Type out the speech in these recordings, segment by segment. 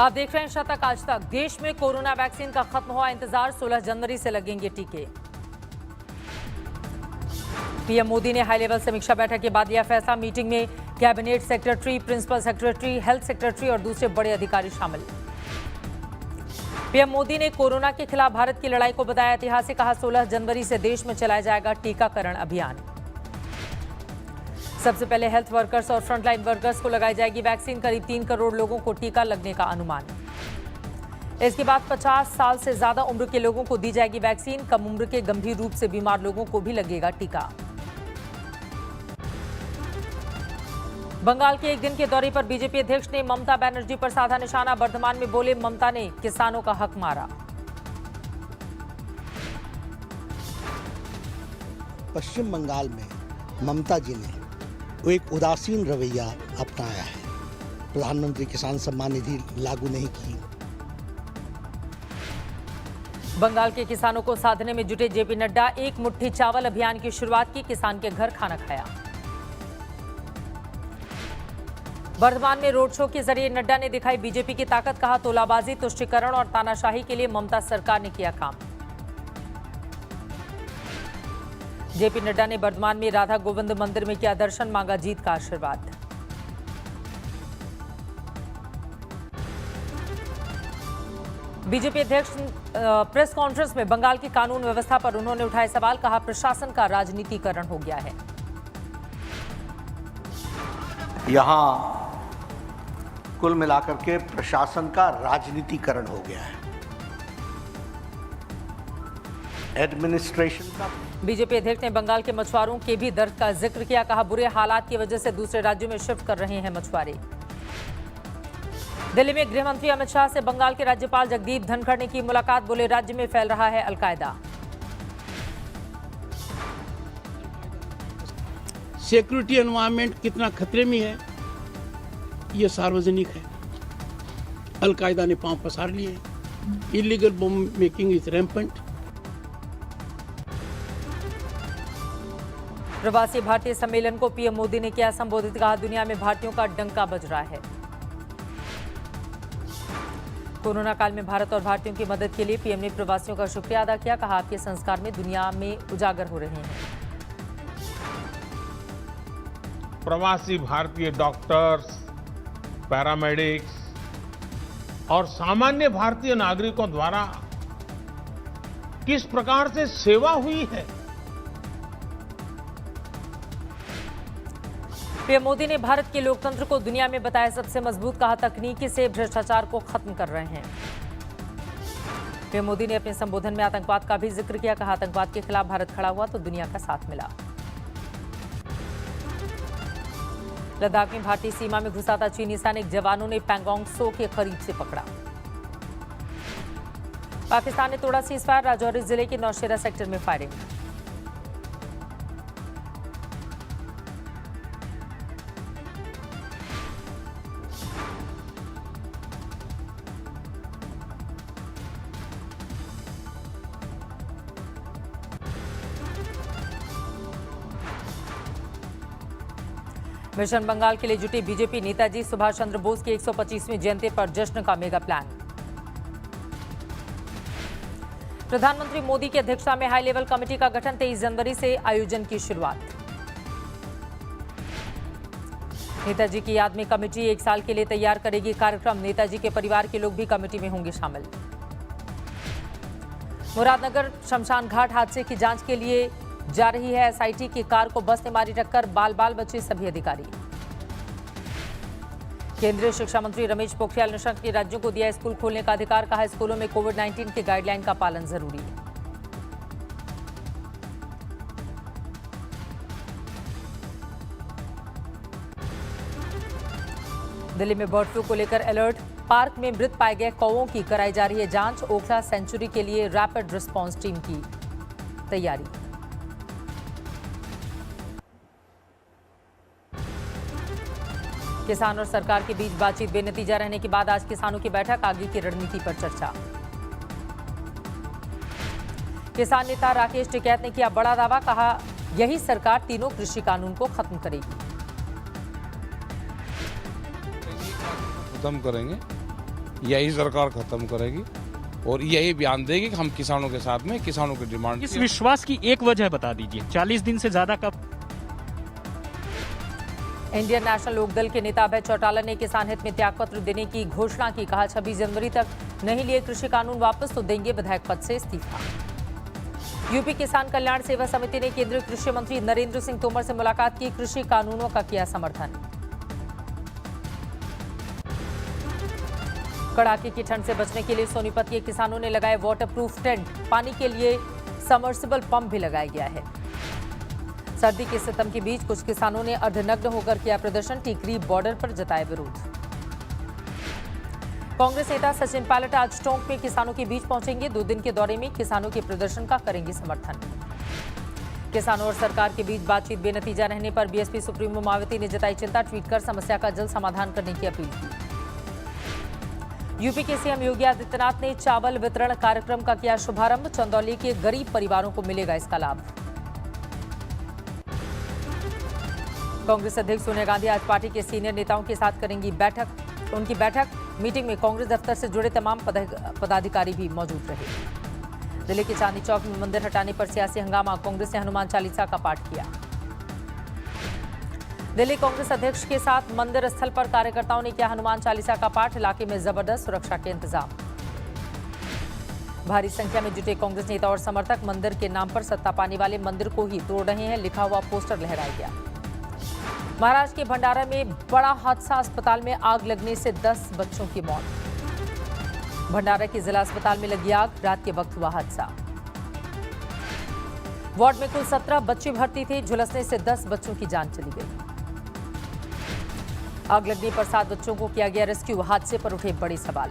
आप देख रहे हैं शतक आज तक। देश में कोरोना वैक्सीन का खत्म हुआ इंतजार, 16 जनवरी से लगेंगे टीके। पीएम मोदी ने हाई लेवल समीक्षा बैठक के बाद लिया फैसला। मीटिंग में cabinet secretary, principal secretary, health secretary और दूसरे बड़े अधिकारी शामिल। पीएम मोदी ने कोरोना के खिलाफ भारत की लड़ाई को बताया ऐतिहासिक। कहा 16 जनवरी से देश में चलाया जाएगा टीकाकरण अभियान। सबसे पहले हेल्थ वर्कर्स और फ्रंटलाइन वर्कर्स को लगाई जाएगी वैक्सीन। करीब 3 करोड़ लोगों को टीका लगने का अनुमान। इसके बाद 50 साल से ज्यादा उम्र के लोगों को दी जाएगी वैक्सीन। कम उम्र के गंभीर रूप से बीमार लोगों को भी लगेगा टीका। बंगाल के एक दिन के दौरे पर बीजेपी अध्यक्ष ने ममता बनर्जी पर साधा निशाना। वर्धमान में बोले ममता ने किसानों का हक मारा। पश्चिम बंगाल में ममता जी ने वो एक उदासीन रवैया अपनाया है। प्रधानमंत्री किसान सम्मान निधि लागू नहीं की। बंगाल के किसानों को साधने में जुटे जेपी नड्डा। एक मुट्ठी चावल अभियान की शुरुआत की। किसान के घर खाना खाया। वर्धमान में रोड शो के जरिए नड्डा ने दिखाई बीजेपी की ताकत। कहा तोलाबाजी, तुष्टीकरण और तानाशाही के लिए ममता सरकार ने किया काम। जेपी नड्डा ने वर्धमान में राधा गोविंद मंदिर में किया दर्शन, मांगा जीत का आशीर्वाद। बीजेपी अध्यक्ष प्रेस कॉन्फ्रेंस में बंगाल की कानून व्यवस्था पर उन्होंने उठाए सवाल। कहा प्रशासन का राजनीतिकरण हो गया है। यहां कुल मिलाकर के प्रशासन का राजनीतिकरण हो गया है। एडमिनिस्ट्रेशन का। बीजेपी अध्यक्ष ने बंगाल के मछुआरों के भी दर्द का जिक्र किया। कहा बुरे हालात की वजह से दूसरे राज्यों में शिफ्ट कर रहे हैं मछुआरे। दिल्ली में गृह मंत्री अमित शाह से बंगाल के राज्यपाल जगदीप धनखड़ ने की मुलाकात। बोले राज्य में फैल रहा है अलकायदा। सिक्योरिटी एनवायरनमेंट कितना खतरे में है ये सार्वजनिक है। अलकायदा ने पांव पसार लिए। Illegal bomb making is rampant. प्रवासी भारतीय सम्मेलन को पीएम मोदी ने किया संबोधित। कहा दुनिया में भारतीयों का डंका बज रहा है। कोरोना काल में भारत और भारतीयों की मदद के लिए पीएम ने प्रवासियों का शुक्रिया अदा किया। कहा आपके संस्कार में दुनिया में उजागर हो रहे हैं। प्रवासी भारतीय डॉक्टर्स, पैरामेडिक्स और सामान्य भारतीय नागरिकों द्वारा किस प्रकार से सेवा हुई है। पीएम मोदी ने भारत के लोकतंत्र को दुनिया में बताया सबसे मजबूत। कहा तकनीकी से भ्रष्टाचार को खत्म कर रहे हैं। पीएम मोदी ने अपने संबोधन में आतंकवाद का भी जिक्र किया। कहा आतंकवाद के खिलाफ भारत खड़ा हुआ तो दुनिया का साथ मिला। लद्दाख में भारतीय सीमा में घुसा था चीनी सैनिक। जवानों ने पैंगोंग त्सो के करीब से पकड़ा। पाकिस्तान ने तोड़ा सीजफायर। राजौरी जिले के नौशेरा सेक्टर में फायरिंग। मिशन बंगाल के लिए जुटी बीजेपी। नेताजी सुभाष चंद्र बोस की 125वीं जयंती पर जश्न का मेगा प्लान। प्रधानमंत्री मोदी की अध्यक्षता में हाई लेवल कमेटी का गठन। 23 जनवरी से आयोजन की शुरुआत। नेताजी की याद में कमेटी 1 साल के लिए तैयार करेगी कार्यक्रम। नेताजी के परिवार के लोग भी कमेटी में होंगे शामिल। मुरादनगर शमशान घाट हादसे की जांच के लिए जा रही है एसआईटी की कार को बस ने मारी टक्कर। बाल बाल बचे सभी अधिकारी। केंद्रीय शिक्षा मंत्री रमेश पोखरियाल निशंक ने राज्यों को दिया स्कूल खोलने का अधिकार। कहा स्कूलों में कोविड-19 के गाइडलाइन का पालन जरूरी है। दिल्ली में बर्ड फ्लू को लेकर अलर्ट। पार्क में मृत पाए गए कौवों की कराई जा रही है जांच। ओखला सेंचुरी के लिए रैपिड रिस्पांस टीम की तैयारी। किसान और सरकार के बीच बातचीत बेनतीजा रहने के बाद आज किसानों की बैठक। आगे की रणनीति पर चर्चा। किसान नेता राकेश टिकैत ने किया बड़ा दावा। कहा यही सरकार तीनों कृषि कानून को खत्म करेगी। खत्म करेंगे यही सरकार खत्म करेगी और यही बयान देगी कि हम किसानों के साथ में, किसानों की डिमांड। इस विश्वास की एक वजह बता दीजिए, 40 दिन से ज्यादा कब? इंडियन नेशनल लोकदल के नेता अभय चौटाला ने किसान हित में त्यागपत्र देने की घोषणा की। कहा 26 जनवरी तक नहीं लिए कृषि कानून वापस तो देंगे विधायक पद से इस्तीफा। यूपी किसान कल्याण सेवा समिति ने केंद्रीय कृषि मंत्री नरेंद्र सिंह तोमर से मुलाकात की। कृषि कानूनों का किया समर्थन। कड़ाके की ठंड से बचने के लिए सोनीपत के किसानों ने लगाए वाटरप्रूफ टेंट। पानी के लिए सबमर्सिबल पंप भी लगाया गया है। सर्दी के सितम के बीच कुछ किसानों ने अर्धनग्न होकर किया प्रदर्शन। टिकरी बॉर्डर पर जताया विरोध। कांग्रेस नेता सचिन पायलट आज टोंक में किसानों के बीच पहुंचेंगे। 2 दिन के दौरे में किसानों के प्रदर्शन का करेंगे समर्थन। किसानों और सरकार के बीच बातचीत बेनतीजा रहने पर बीएसपी सुप्रीमो मायावती ने जताई चिंता। ट्वीट कर समस्या का जल्द समाधान करने की अपील की। यूपी के सीएम योगी आदित्यनाथ ने चावल वितरण कार्यक्रम का किया शुभारंभ। चंदौली के गरीब परिवारों को मिलेगा इसका लाभ। कांग्रेस अध्यक्ष सोनिया गांधी आज पार्टी के सीनियर नेताओं के साथ करेंगी बैठक। उनकी बैठक मीटिंग में कांग्रेस दफ्तर से जुड़े तमाम पदाधिकारी भी मौजूद रहे। दिल्ली के चांदनी चौक में मंदिर हटाने पर सियासी हंगामा। कांग्रेस ने हनुमान चालीसा का पाठ किया। दिल्ली कांग्रेस अध्यक्ष के साथ मंदिर स्थल पर कार्यकर्ताओं ने किया हनुमान चालीसा का पाठ। इलाके में जबरदस्त सुरक्षा के इंतजाम। भारी संख्या में जुटे कांग्रेस नेता और समर्थक मंदिर के नाम पर सत्ता पाने वाले मंदिर को ही तोड़ रहे हैं, लिखा हुआ पोस्टर लहराया गया। महाराष्ट्र के भंडारा में बड़ा हादसा। अस्पताल में आग लगने से 10 बच्चों की मौत। भंडारा के जिला अस्पताल में लगी आग। रात के वक्त हुआ हादसा। वार्ड में कुल 17 बच्चे भर्ती थे। झुलसने से 10 बच्चों की जान चली गई। आग लगने पर 7 बच्चों को किया गया रेस्क्यू। हादसे पर उठे बड़े सवाल।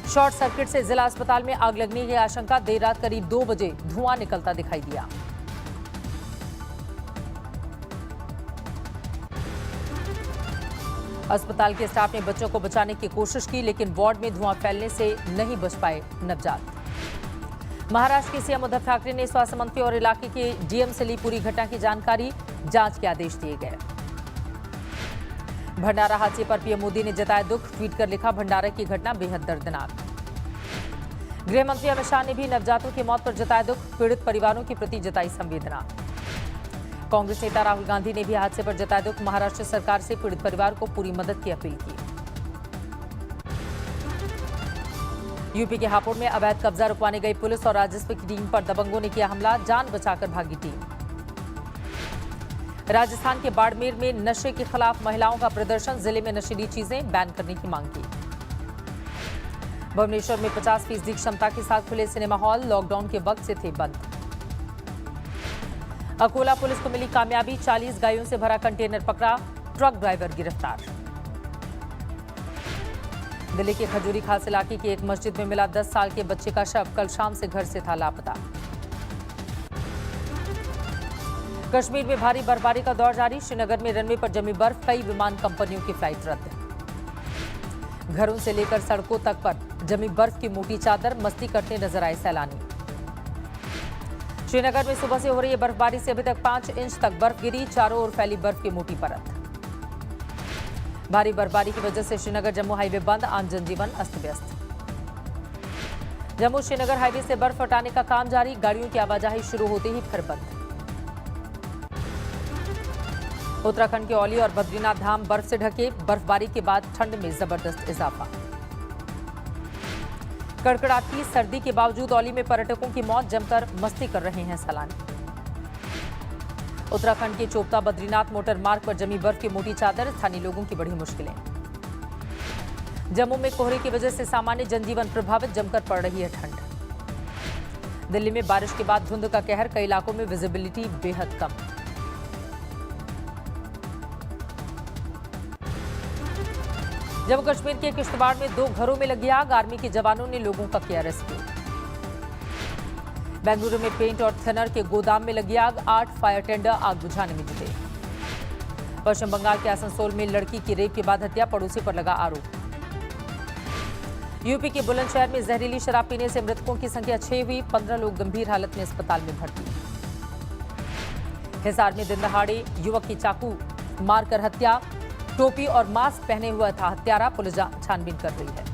शॉर्ट सर्किट से जिला अस्पताल में आग लगने की आशंका। देर रात करीब 2 बजे धुआं निकलता दिखाई दिया। अस्पताल के स्टाफ ने बच्चों को बचाने की कोशिश की, लेकिन वार्ड में धुआं फैलने से नहीं बच पाए नवजात। महाराष्ट्र के सीएम उद्धव ठाकरे ने स्वास्थ्य मंत्री और इलाके के डीएम से ली पूरी घटना की जानकारी। जांच के आदेश दिए गए। भंडारा हादसे पर पीएम मोदी ने जताया दुख। ट्वीट कर लिखा, भंडारा की घटना बेहद दर्दनाक। गृह मंत्री अमित शाह ने भी नवजातों की मौत पर जताया दुख। पीड़ित परिवारों के प्रति जताई संवेदना। कांग्रेस नेता राहुल गांधी ने भी हादसे पर जताया दुख। महाराष्ट्र सरकार से पीड़ित परिवार को पूरी मदद की अपील की। यूपी के हापुड़ में अवैध कब्जा रुकवाने गई पुलिस और राजस्व की टीम पर दबंगों ने किया हमला। जान बचाकर भागी टीम। राजस्थान के बाड़मेर में नशे के खिलाफ महिलाओं का प्रदर्शन। जिले में नशीली चीजें बैन करने की मांग की। भुवनेश्वर में 50% क्षमता के साथ खुले सिनेमा हॉल लॉकडाउन के वक्त से थे बंद। अकोला पुलिस को मिली कामयाबी। 40 गायों से भरा कंटेनर पकड़ा। ट्रक ड्राइवर गिरफ्तार। दिल्ली के खजूरी खास इलाके की एक मस्जिद में मिला 10 साल के बच्चे का शव। कल शाम से घर से था लापता। कश्मीर में भारी बर्फबारी का दौर जारी। श्रीनगर में रनवे पर जमी बर्फ। कई विमान कंपनियों की फ्लाइट रद्द। घरों से लेकर सड़कों तक पर जमी बर्फ की मोटी चादर। मस्ती करते नजर आए सैलानी। श्रीनगर में सुबह से हो रही बर्फबारी से अभी तक 5 इंच तक बर्फ गिरी। चारों ओर फैली बर्फ की मोटी परत। भारी बर्फबारी की वजह से श्रीनगर जम्मू हाईवे बंद। आम जनजीवन अस्त व्यस्त। जम्मू श्रीनगर हाईवे से बर्फ हटाने का काम जारी। गाड़ियों की आवाजाही शुरू होते ही फिर बंद। उत्तराखंड के औली और बद्रीनाथ धाम बर्फ से ढके। बर्फबारी के बाद ठंड में जबरदस्त इजाफा। कड़कड़ाती सर्दी के बावजूद औली में पर्यटकों की मौत। जमकर मस्ती कर रहे हैं सैलानी। उत्तराखंड के चोपता बद्रीनाथ मोटर मार्ग पर जमी बर्फ की मोटी चादर। स्थानीय लोगों की बड़ी मुश्किलें। जम्मू में कोहरे की वजह से सामान्य जनजीवन प्रभावित। जमकर पड़ रही है ठंड। दिल्ली में बारिश के बाद धुंध का कहर। कई इलाकों में विजिबिलिटी बेहद कम। जम्मू कश्मीर के किश्तवाड़ में 2 घरों में लगी आग। आर्मी के जवानों ने लोगों का किया रेस्क्यू। बेंगलुरु में पेंट और थिनर के गोदाम में लगी आग। 8 फायर टेंडर आग बुझाने में जुटे। पश्चिम बंगाल के आसनसोल में लड़की की रेप के बाद हत्या। पड़ोसी पर लगा आरोप। यूपी के बुलंदशहर में जहरीली शराब पीने से मृतकों की संख्या 6 हुई। 15 लोग गंभीर हालत में अस्पताल में भर्ती। हिसार में दिन दहाड़े युवक की चाकू मारकर हत्या। टोपी और मास्क पहने हुआ था हत्यारा। पुलिस छानबीन कर रही है।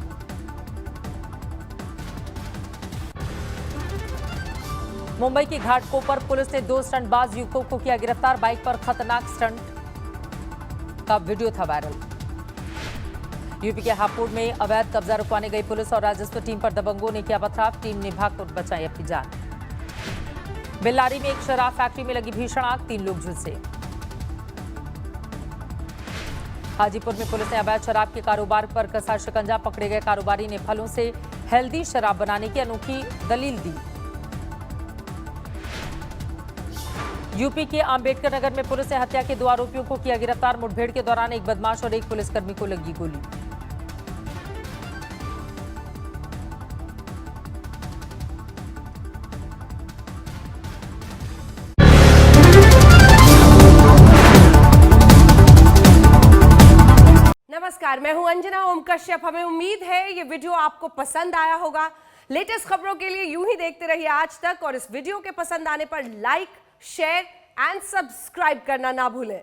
मुंबई की घाटकोपर पुलिस ने 2 स्टंटबाज युवकों को किया गिरफ्तार। बाइक पर खतरनाक स्टंट का वीडियो था वायरल। यूपी के हापुड़ में अवैध कब्जा रुकवाने गई पुलिस और राजस्व टीम पर दबंगों ने किया पथराव। टीम ने भागकर बचाई अपनी जान। बेल्लारी में एक शराब फैक्ट्री में लगी भीषण आग, 3 लोग झुलसे। हाजीपुर में पुलिस ने अवैध शराब के कारोबार पर कसा शिकंजा। पकड़े गए कारोबारी ने फलों से हेल्दी शराब बनाने की अनोखी दलील दी। यूपी के अंबेडकर नगर में पुलिस ने हत्या के 2 आरोपियों को किया गिरफ्तार। मुठभेड़ के दौरान एक बदमाश और एक पुलिसकर्मी को लगी गोली। नमस्कार, मैं हूं अंजना ओम कश्यप। हमें उम्मीद है ये वीडियो आपको पसंद आया होगा। लेटेस्ट खबरों के लिए यूं ही देखते रहिए आज तक और इस वीडियो के पसंद आने पर लाइक, शेयर एंड सब्सक्राइब करना ना भूलें।